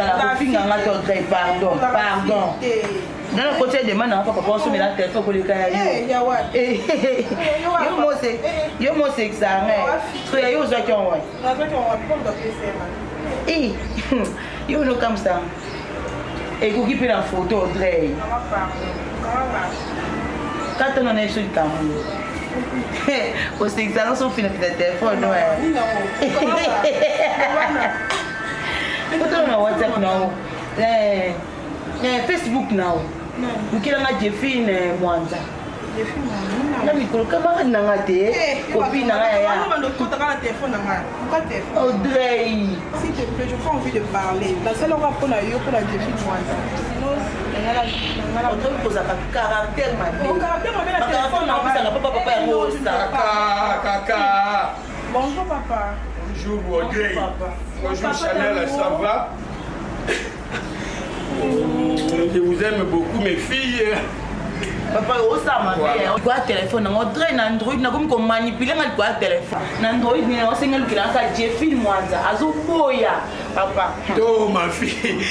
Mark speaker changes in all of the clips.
Speaker 1: la fille n'a pas de pardon. Dans le côté de man, papa pense mais la téléphone pour les gars. Yo mo c'est ça mais. So yo zo qui on ouais. Eh, yo no comme ça. Et vous qui prend la photo Audrey. Quand on est sur le Cameroun. Au c'est ça son film de téléphone ouais. Photo na WhatsApp now. Facebook now. Ukila nga Jeffine Mwanza. Na mikolo kama nanga te. Copine nanga ya. Audrey.
Speaker 2: S'il te plaît, je n'ai pas envie de parler. La seule heure pour la Jeffine Mwanza. Sinon,
Speaker 1: on doit poser un caractère ma vie.
Speaker 2: Mon caractère ma vie la téléphone
Speaker 3: Kaka.
Speaker 2: Bonjour papa.
Speaker 3: Bonjour Audrey. Bonjour Chanel, ça va? Je vous aime beaucoup mes filles.
Speaker 1: Papa, ça ma mère. Quoi téléphone Audrey na Android na comme manipuler ngal quoi téléphone. Na Android ni on single ki na ka Jeffine Mwanza. Azo boya papa.
Speaker 3: To ma fille.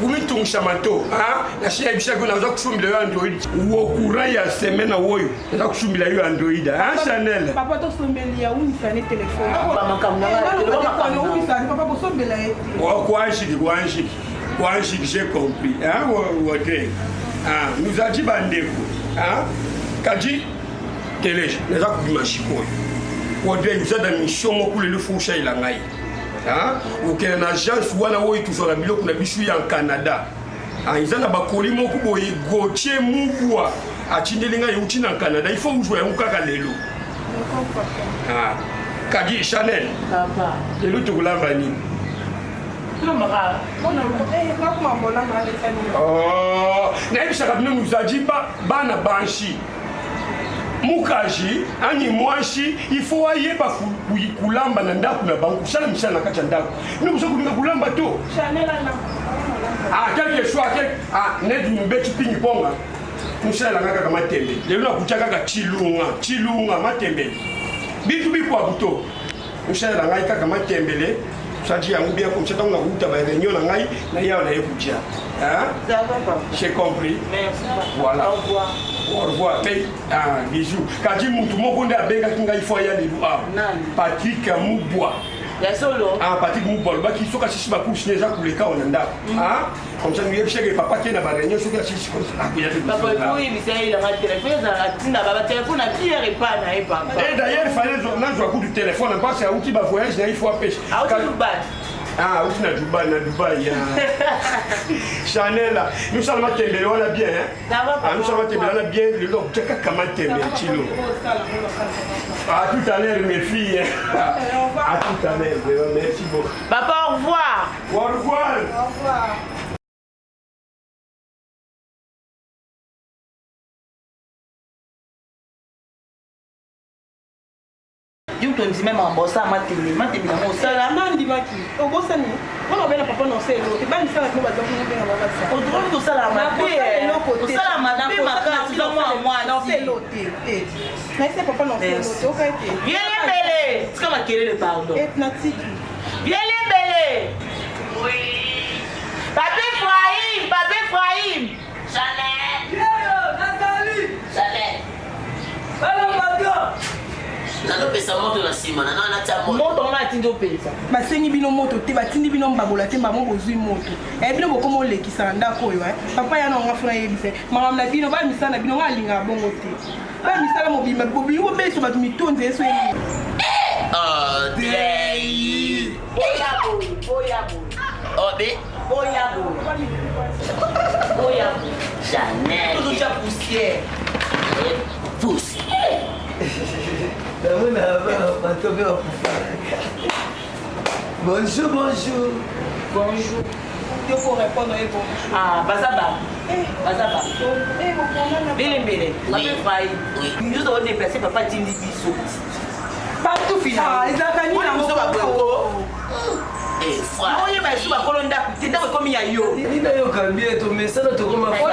Speaker 3: Kumi tung chamato, hein? La chérie bichago na zok chumbi le Android. Wo courant ya semaine woyo. Zok chumbi le Android, hein Chanel.
Speaker 2: Papa to sombeli ya uni fane téléphone.
Speaker 1: Papa makamna.
Speaker 2: Papa ko sombela eti.
Speaker 3: Quoi j'ai compris, hein? Ok. Ah, nous a dit bandeko, hein? Kadi télé, les a coups machiko. Audrey nous a dans mission mo pour le foucha il a ngai. Hein? Ou qu'il y a une agence ou alors il toujours la bilo qu'on a bichu en Canada. Ah, ils ont la bakoli mo kubo y Gauthier Mouboua. A Tindelinga y en Canada, il faut jouer un kakalelo. Ah, Kadi Chanel.
Speaker 1: Papa.
Speaker 3: Et l'autre tu l'as banni.
Speaker 1: Non mara.
Speaker 3: Oh, n'aimez nous a dit bana banshi. Mukaji, ani mwashi, il faut aller pas kulamba na ndaku na banku. Sala mishana kacha ndaku. Nous sommes kulinga kulamba to.
Speaker 2: Chanel na.
Speaker 3: Ah, quelque chose, net une bête ping ponga. Nous sommes là kama tembe. Lelo na kuchaka ka chilunga matembe. Bitu bi kwa buto. Nous sommes là kama tembele. Ça dit à bien comme ça on a route à réunion na ngai na ya na ekutia. Hein?
Speaker 1: Ça va papa.
Speaker 3: J'ai compris.
Speaker 1: Merci.
Speaker 3: Voilà.
Speaker 1: Au revoir.
Speaker 3: Au revoir. Mais, bisous. Quand tu montes, mon a bien qu'il faut y aller. Patrick Moubois.
Speaker 1: La solo.
Speaker 3: Ah, Patrick Moubois. Le qui sont cassés sur ma couche, les gens pour les cas, on a. Ah, comme ça, nous y a chez papa qui n'a pas réunion, sur la chiche comme ça.
Speaker 1: Papa, oui, mais c'est il a un téléphone, il a un téléphone à Pierre et pas à papa.
Speaker 3: Et d'ailleurs, il fallait un coup du téléphone, on passe à outil de voyage, il faut pêcher.
Speaker 1: Ah, où tu vas?
Speaker 3: Ah, où tu vas na Dubaï. Chanel, nous sommes à Tembele, on a bien. Ah, nous sommes à Tembele, on a bien. Le loc, tu as comment Tembele, Chilo. À tout à l'heure, mes filles. À tout à l'heure, merci beaucoup.
Speaker 1: Papa, au revoir.
Speaker 3: Au revoir.
Speaker 2: Au revoir.
Speaker 1: You don't see même en bossa matemi na mo sala
Speaker 2: Nandi maki. O bossa ni. On va papa non c'est l'autre. Ba ni sala ko ba donc ni bien on va ça.
Speaker 1: o drôle ko sala mabe. O sala mabe makasi dans moi.
Speaker 2: Non c'est l'autre. Mais c'est papa non c'est l'autre. OK.
Speaker 1: Viens les belé. C'est comme quel le pardon.
Speaker 2: Ethnatique.
Speaker 1: Viens les belé. Oui. Papa Ephraim. Chanel.
Speaker 4: Yo, Nathalie.
Speaker 1: Chanel.
Speaker 4: Alors maintenant.
Speaker 5: Nano pesa moto na sima, nano anatia moto.
Speaker 1: Moto on a tindo pesa.
Speaker 2: Basengi bino moto te batindi bino mbabola te mbamo bozui moto. Bino bokomo olekisa ndako oyo papa yana ngafuna yebise. Mama na bino ba misala bino ngalinga bongo te. Ba misala mobimba bobingo beso batu mitonze eso yeli.
Speaker 5: Audrey.
Speaker 1: Boyabo.
Speaker 5: Obe.
Speaker 1: Boyabo.
Speaker 5: Chanel.
Speaker 1: Tout ça poussière.
Speaker 5: Poussière.
Speaker 4: Bonjour.
Speaker 1: Bonjour.
Speaker 2: Il faut répondre et bonjour.
Speaker 1: Ah, Bazaba. Bazaba.
Speaker 2: Eh,
Speaker 1: Bélé.
Speaker 5: Oui.
Speaker 1: Nous devons déplacer papa Tindi Bisso.
Speaker 2: partout final. Ah, ils ont gagné la moto.
Speaker 5: Eh, frère.
Speaker 1: Moi, je suis pas colonda. Tu t'es comme il y a yo.
Speaker 4: Il n'a eu qu'un billet, mais ça ne te remarque pas.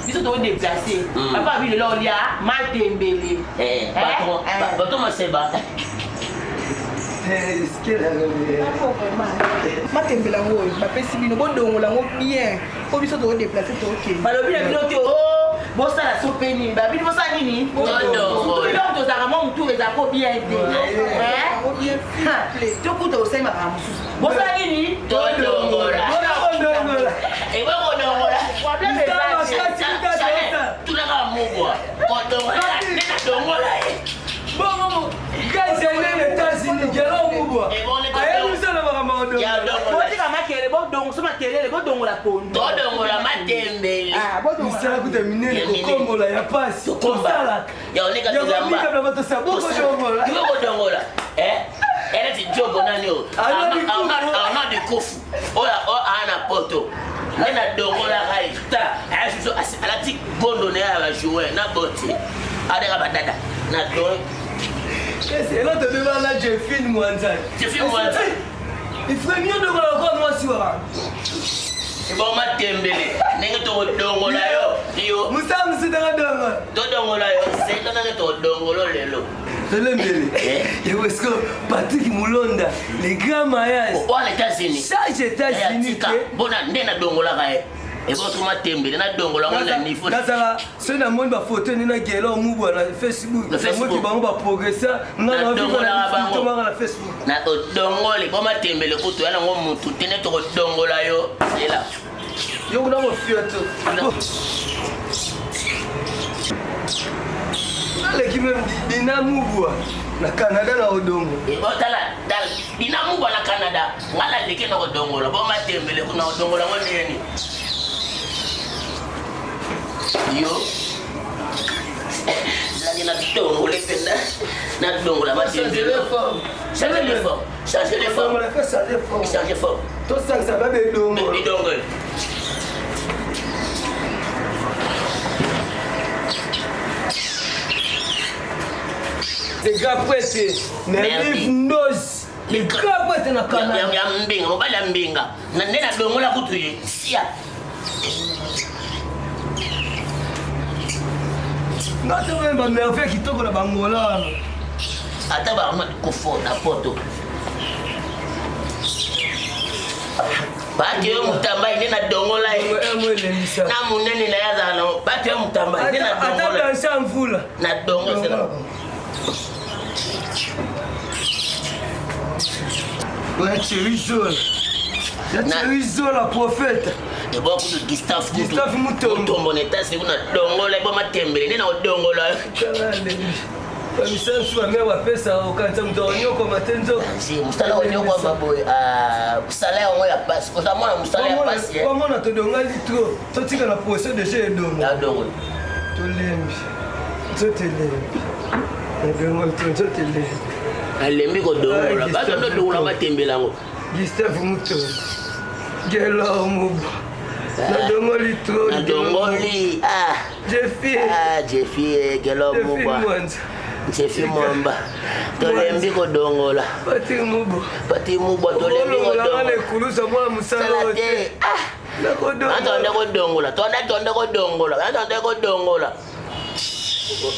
Speaker 1: Ils sont déplacés. Papa a vu le lot, il y a mal dembélé.
Speaker 5: Eh, patron, c'est bas.
Speaker 2: matembela ngo bapesi bino bodongola ngo bien po biso todeplace tookende
Speaker 1: balobi na bino te o bosala so mpe nini babini bosala nini donc tozalaka mwa motu ezalako bien te tokuta osali makambo mosusu bosala nini
Speaker 5: todongola tunaka mubwa kodongola nena dongola
Speaker 4: Bon, guys, elle est les États-Unis, quel homme ou quoi?
Speaker 1: botika makele bodongoso makelele bodongola pondo
Speaker 5: todongola matembele
Speaker 4: misala kuta minene kokombola ya pasi kosala
Speaker 5: yaoneka
Speaker 4: tozamba
Speaker 5: kodongola ele ti jobo nani o ana de kofu oya ana poto nena dongola kai ta ayasuso alati bondo ne ya jouer na botte adeka badada na do
Speaker 4: ela também vai lá de filho Mwanza il ferait mieux de voir encore moi si wa
Speaker 5: bon matembele nenge to dongola yo
Speaker 4: musa musitanga dongola
Speaker 5: to dongola yo c'est dans to dongolo lelo
Speaker 4: Telembele. Et où est-ce que Patrick Moulonda, les grands mariages.
Speaker 5: Oh, les États-Unis.
Speaker 4: Chaque États-Unis.
Speaker 5: Bon, on est dans Dongola. Et bon, tout le monde est dans Dongola. On est niveau.
Speaker 4: Nazala, c'est un monde qui photo ni na gelo mubwa na Facebook. Le Facebook qui va progresser. Na Dongola na Facebook.
Speaker 5: Na Dongola, bon matembele kuto yana ngo mutu tene to Dongola yo. C'est là.
Speaker 4: Yo kuna mo fioto. L'équipe même Dina Mubwa na Canada na Odongo.
Speaker 5: Et bon Dina Mubwa na Canada. Ngala leke na Odongo la bon matembele kuna Odongo la ngone yeni. Yo. Lagi na Dongo le penda. Na Dongo la matembele. Changer les formes. Changer les formes.
Speaker 4: On a fait changer les formes.
Speaker 5: Changer forme.
Speaker 4: Tout ça ça va be Dongo.
Speaker 5: Dongo.
Speaker 4: Les gars prêtés, mais les nose, les gars prêtés na Canada.
Speaker 5: Ya mbinga, mobali ya mbinga. Na nena dongola kutu ye. Sia.
Speaker 4: Ngata wemba merveille kitoko na bangola.
Speaker 5: Ata ba ma kofo na poto. Bati yo mutamba nena dongola ye. Na munene na yaza na bati yo mutamba nena dongola.
Speaker 4: Ata dansa mvula.
Speaker 5: Na dongo sela.
Speaker 4: Ouais, Cherizola. Cherizola, prophète.
Speaker 5: Et bon, pour Gustave
Speaker 4: Mutombo.
Speaker 5: Mutombo, c'est une dongola, bon, ma tembe, n'est pas dongola.
Speaker 4: Kamisa msu ame wa pesa ukanta mtaonyo kwa matenzo.
Speaker 5: Si, mstala onyo kwa baboy. Mstala onyo ya passe. Kwa mwana mstala ya passe.
Speaker 4: Kwa mwana to donga litro. To tika na procès de chez dongo.
Speaker 5: Ya dongo.
Speaker 4: To lembi. To telembi. Dongo to telembi.
Speaker 5: Alembi ko dongola. Ba ndo dongola ba tembe lango.
Speaker 4: Gustave Mutombo. Gelo mubu. Na dongo litro.
Speaker 5: Na dongoli. Jeffy gelo mubu. Jeffy Mwamba. Tolembi ko dongola.
Speaker 4: Pati mubu
Speaker 5: tolembi ko dongola.
Speaker 4: Le kulusa mwa musala
Speaker 5: te. Anda ko dongola. Tonda ko dongola.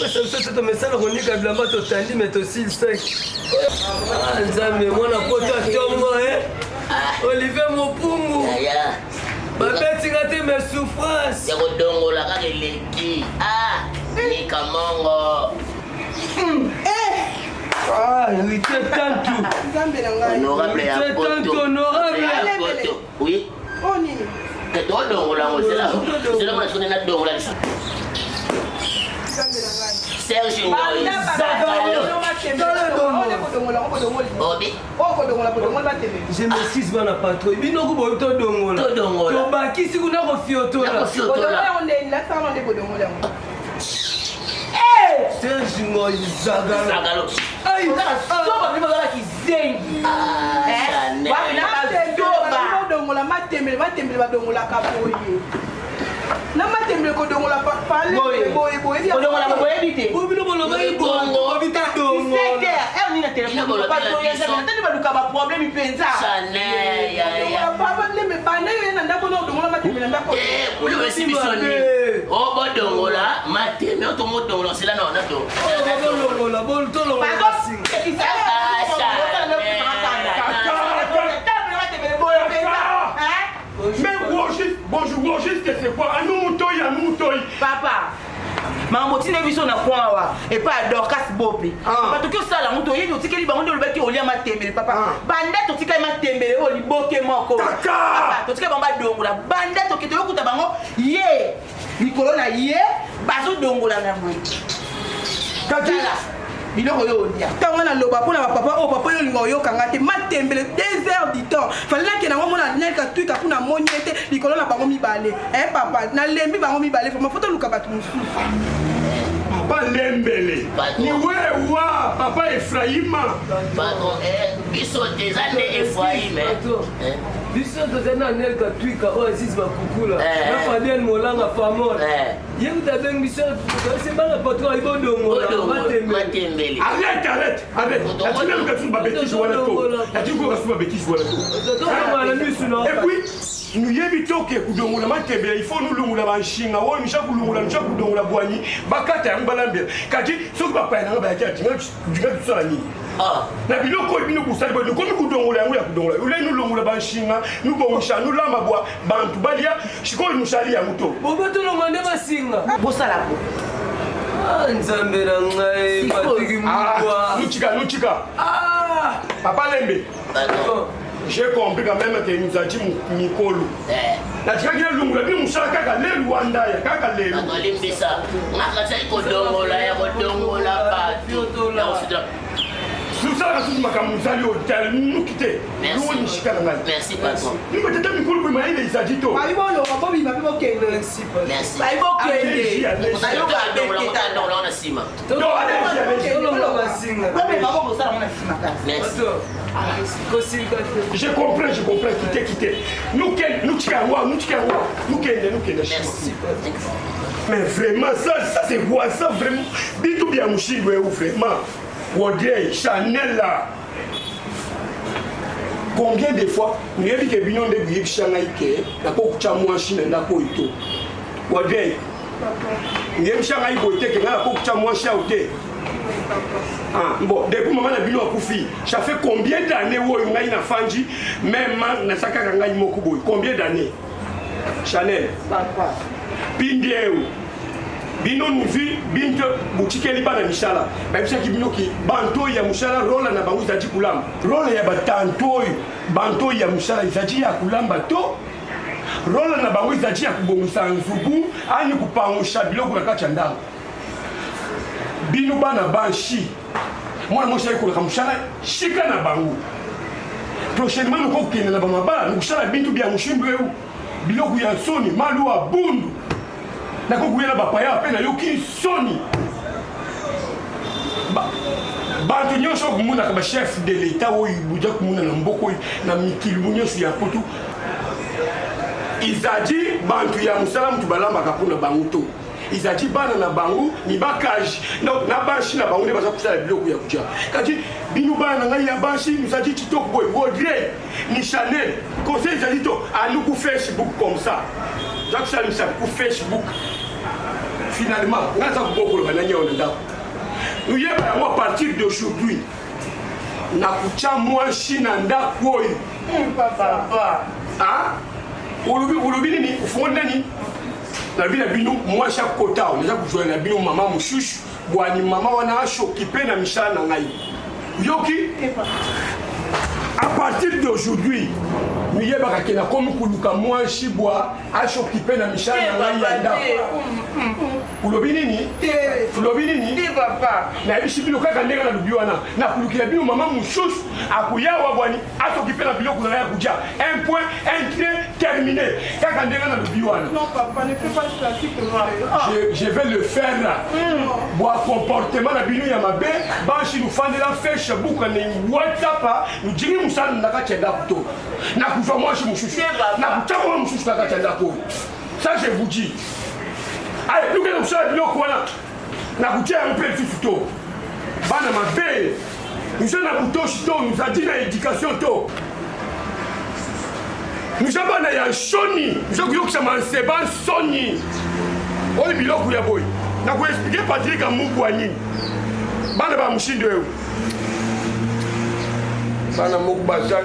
Speaker 4: Sasa tumesala kunika bilamba totandi metosil sec. Nzambe mwana poto atombo Olivier Mopumu. Babeti ngate mes souffrances.
Speaker 5: Ya ko dongola ka leki. Ni kamongo.
Speaker 4: Hérité tantou.
Speaker 5: Honorable ya poto.
Speaker 4: Honorable.
Speaker 5: Oui.
Speaker 2: Oh nini?
Speaker 5: Que toi dongola ngo c'est là qu'on a dongola. Serge Ngoyi
Speaker 4: je m'excuse bana patron bino ko boyo to dongola to bakisi kuna ko fiotola Serge Ngoyi zagalo
Speaker 1: ai soba bima la kizengi dongola matembele badongola kapoye na matembele ko dongola pale boy dongola boy bite
Speaker 4: bino bolo mai bongo bite dongo
Speaker 1: ni na téléphone ba to ya sana tani baduka ba problème penza
Speaker 5: sana ya
Speaker 1: papa le me bana yo na ndako no dongola matembele ndako
Speaker 5: uli wesi bisoni o bo dongola matembele o to mo dongola sila na to
Speaker 4: dongola bol to lo
Speaker 1: makambo tina biso na point awa epa ador kasi bope papa toki osala yango toyebi otikeli bango nde olobaki olia matembele papa banda totikali matembele oyo liboke moko totikali bango badongola banda toki toyokuta bango ye likolo na ye bazodongola na moi biloko oyo olia ntango naloba mpona bapapa oyo papa oyo olinga oyokanga te matembele 2 heures du temps falelaki nango mona nelka twika mpona moni ete likolo na bango mibale papa nalembi bango mibale fama fo toluka bato mosusu
Speaker 3: papa lembele ni wewa papa Efraima
Speaker 5: biso eza nde Efraime
Speaker 4: biso toza na nelka twika oyo asisi bakukula na Fabien Molanga famol ye kutabengi biso tosimbanga patron ibodongola
Speaker 5: matembele
Speaker 3: arrête atina luka tuba bêtise wala to atina luka tuba bêtise wala to
Speaker 4: tozomala misu na
Speaker 3: et puis nous yebi toke kudongola matembele il faut nous lungula banshinga wo misha kulungula misha kudongola bwanyi bakata yango balambela kati soki bapaya nanga bayaki dinga tusala nini na biloko oyo bino kusali boye nokomi kudongola yango ya kudongola ule nulongola banshinga nubongisha nulamba bwa bantu balia sikoyo nusali yango to
Speaker 4: bobe tolongola nde basinga
Speaker 1: bosala po
Speaker 4: nzambe na ngai matiki mwa
Speaker 3: nuchika papa lembe j'ai compris quand même que nous a dit Mikolo. La tika lungula bi musala kaka lelu wanda ya kaka lelu.
Speaker 5: Limbisa. Ngakasa ikodongola ya kodongola batu. Na usida.
Speaker 3: Susala kasu makamuzali hotel nous quitter. Nous nishika ngai.
Speaker 5: Merci patron.
Speaker 3: Ni peut-être Mikolo bi maile izajito.
Speaker 2: Bayi bono babi mabi bokende.
Speaker 5: Merci.
Speaker 1: bayi bokende
Speaker 5: Ayoka ndongola ona sima.
Speaker 3: To allez.
Speaker 1: babe maboko osala mona nsima kasi
Speaker 5: Merci.
Speaker 3: Je comprends, quitter. Nous
Speaker 5: Merci.
Speaker 3: mais vraiment, ça c'est quoi ça vraiment? Bitou bien mouchi, vraiment. Wodé, Chanel là. Combien de fois, nous avons dit que Bignon de Bignon Changaïke, la coque Chamouan Chine, la coïto. Wodé, nous avons Changaïke, la coque Chamouan Chaouté. Bon, depuis maman na bino akufi, ça fait combien d'années où on a une fanji, même na saka kanga imokuboy. Combien d'années? Chanel.
Speaker 1: papa
Speaker 3: Pindeu. Bino nuvi binto boutique li bana mishala. Ba bisa ki bino ki banto ya mushala rola na bangu zaji kulamba. Rola ya batanto banto ya mushala zaji ya kulamba to. Rola na bangu zaji ya kubongusa nzugu ani kupangusha biloko na kacha ndanga. Bino bana banshi mwana mosha ikola kamushana shika na bangu prochainement nous kokende na bamabala nukushala bintu bya mushindu eu biloko ya soni malu wa bundu na kokuyela bapaya pe na yoki soni bantu nyonso kumuna ka chef de l'état oyo buja kumuna na mboko na mikili nyonso ya potu izadi bantu ya musala mtu balamba kapuna bangu to izaki bana na bangu ni bakaji na bashi na bangu ne baza kusala biloko ya kuja kati binu bana ngai ya bashi musaki TikTok boy Godre ni Chanel conseil izaki to aluku Facebook comme ça Jacques Salim ça pour Facebook finalement ngaza kuboko bana nyaona ndako nous yeba moi à partir d'aujourd'hui na kucha moi shina ndako oyo
Speaker 1: papa
Speaker 3: ulubi nini ufonda ni na bina bino moi chaque quota on déjà jouer na bino maman mushushu bwani mama wana ashokipe na mishana ngai yoki à partir d'aujourd'hui nous yeba kakena comme kuluka moi shibwa ashokipe na mishana ngai yanda ulobi nini
Speaker 1: papa
Speaker 3: na bishi bino kaka ndeka na lubi wana na kulukila bino mama mushushu akuyawa bwani ashokipe na biloko na ya kuja un point un trait terminé kaka ndeka na lubi wana.
Speaker 2: Non papa, ne fais pas ça s'il te plaît.
Speaker 3: Je vais le faire là. Bois comportement na bino ya mabe, banshi nous fande la Facebook na WhatsApp, nous diri musana na kachenda kuto. Na kujwa moi je mushushu. Na kutako mushushu na kachenda ko. Ça je vous dis. Allez, nous allons faire biloko wana. Na kutia un peu de photo. Bana mabe. Nous allons na kuto shito, nous a dit na éducation to. Nous avons un soni, nous avons un seban soni. On est biloko ya boy. Na ko expliquer Patrick Amuku anini. Bana ba mushindo eu. Bana muku bazan.